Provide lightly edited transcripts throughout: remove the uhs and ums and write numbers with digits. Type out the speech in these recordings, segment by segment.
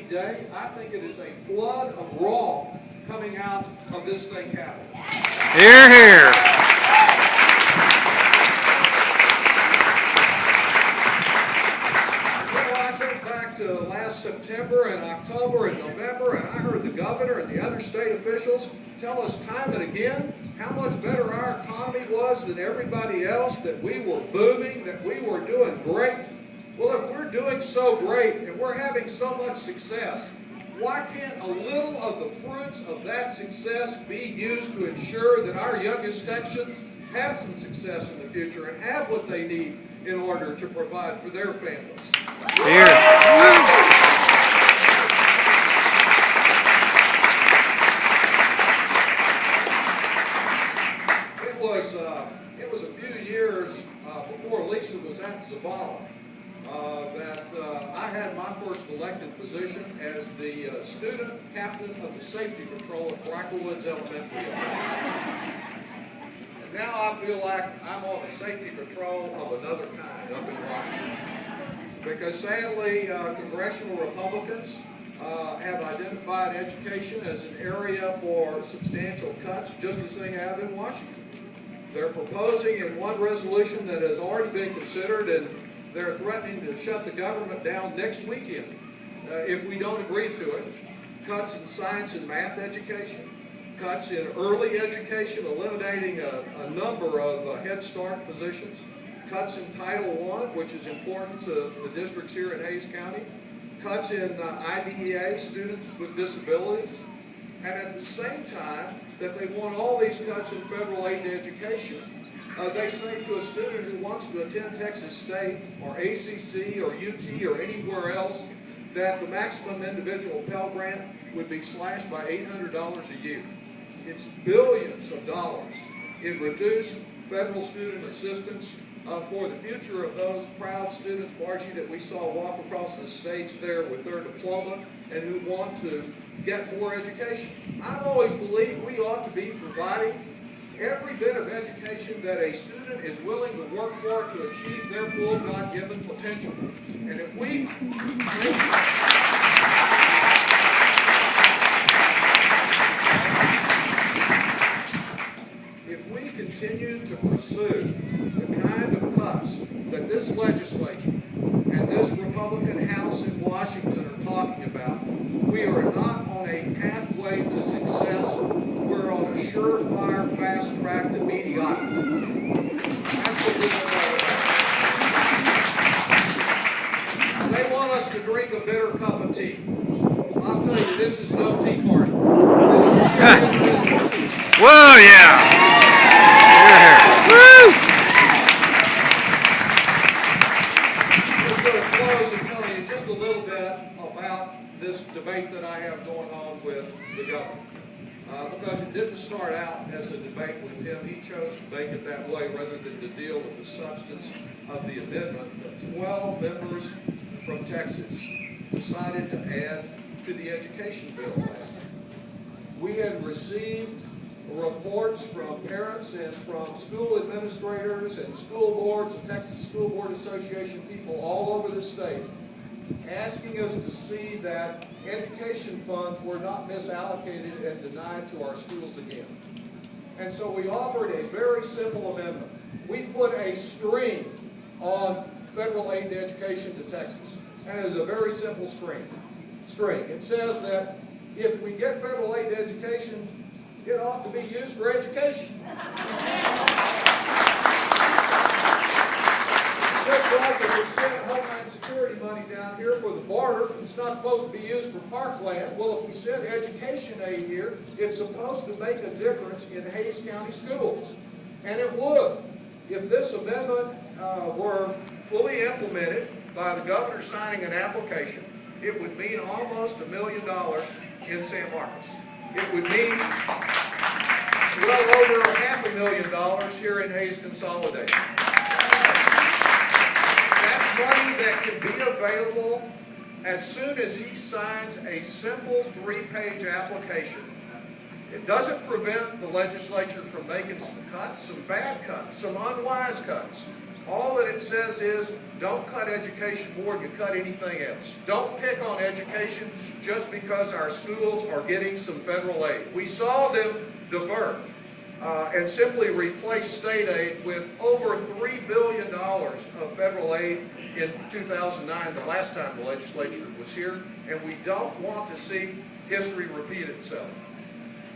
day. I think it is a flood of wrong coming out of this thing happening. Hear, hear. I think back to last September and October and November, and I heard the governor and the other state officials tell us time and again how much better our economy was than everybody else, that we were booming, that we were doing great. Well, if we're doing so great and we're having so much success, why can't a little of the fruits of that success be used to ensure that our youngest Texans have some success in the future and have what they need in order to provide for their families? Here. It was a few years before Lisa was at Zavala that I had my first elected position as the student captain of the safety patrol at Cracker Woods Elementary. And now I feel like I'm on a safety patrol of another kind up in Washington. Because sadly, congressional Republicans have identified education as an area for substantial cuts, just as they have in Washington. They're proposing in one resolution that has already been considered, and they're threatening to shut the government down next weekend if we don't agree to it. Cuts in science and math education, cuts in early education, eliminating a number of Head Start positions, cuts in Title I, which is important to the districts here in Hays County, cuts in IDEA, students with disabilities, and at the same time that they want all these cuts in federal aid to education, they say to a student who wants to attend Texas State or ACC or UT or anywhere else that the maximum individual Pell Grant would be slashed by $800 a year. It's billions of dollars in reduced federal student assistance for the future of those proud students, Margie, that we saw walk across the stage there with their diploma and who want to get more education. I've always believed we ought to be providing every bit of education that a student is willing to work for to achieve their full God-given potential. And if we continue to pursue the kind of cuts that this legislature and this Republican House in Washington are talking about, we are not on a pathway to success. We're on a surefire fast track to mediocrity. That's what this is all about. They want us to drink a bitter cup of tea. I'll tell you, this is no tea party. This is serious business. Whoa, yeah. Woo! I'm just going to close and tell you just a little bit about this debate that I have going on with the governor. Because it didn't start out as a debate with him. He chose to make it that way rather than to deal with the substance of the amendment that 12 members from Texas decided to add to the education bill last year. We had received reports from parents and from school administrators and school boards and Texas School Board Association people all over the state asking us to see that education funds were not misallocated and denied to our schools again. And so we offered a very simple amendment. We put a string on federal aid to education to Texas. And it's a very simple string. It says that if we get federal aid to education, it ought to be used for education. Just like if we send Homeland Security money down here for the border, it's not supposed to be used for parkland. Well, if we send education aid here, it's supposed to make a difference in Hays County schools. And it would. If this amendment were fully implemented by the governor signing an application, it would mean almost $1 million in San Marcos. It would mean well over $500,000 here in Hays Consolidated. That's money that can be available as soon as he signs a simple 3-page application. It doesn't prevent the legislature from making some cuts, some bad cuts, some unwise cuts. All that it says is, don't cut education more than you cut anything else. Don't pick on education just because our schools are getting some federal aid. We saw them divert and simply replace state aid with over $3 billion of federal aid in 2009, the last time the legislature was here, and we don't want to see history repeat itself.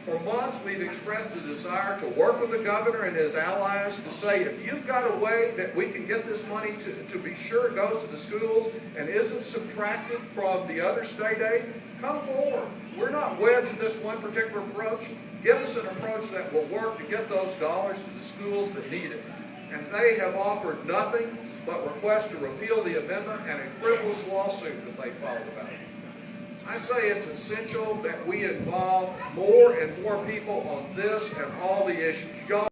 For months, we've expressed a desire to work with the governor and his allies to say, if you've got a way that we can get this money to be sure it goes to the schools and isn't subtracted from the other state aid, come forward. We're not wed to this one particular approach. Give us an approach that will work to get those dollars to the schools that need it. And they have offered nothing but request to repeal the amendment and a frivolous lawsuit that they filed about it. I say it's essential that we involve more and more people on this and all the issues. Y'all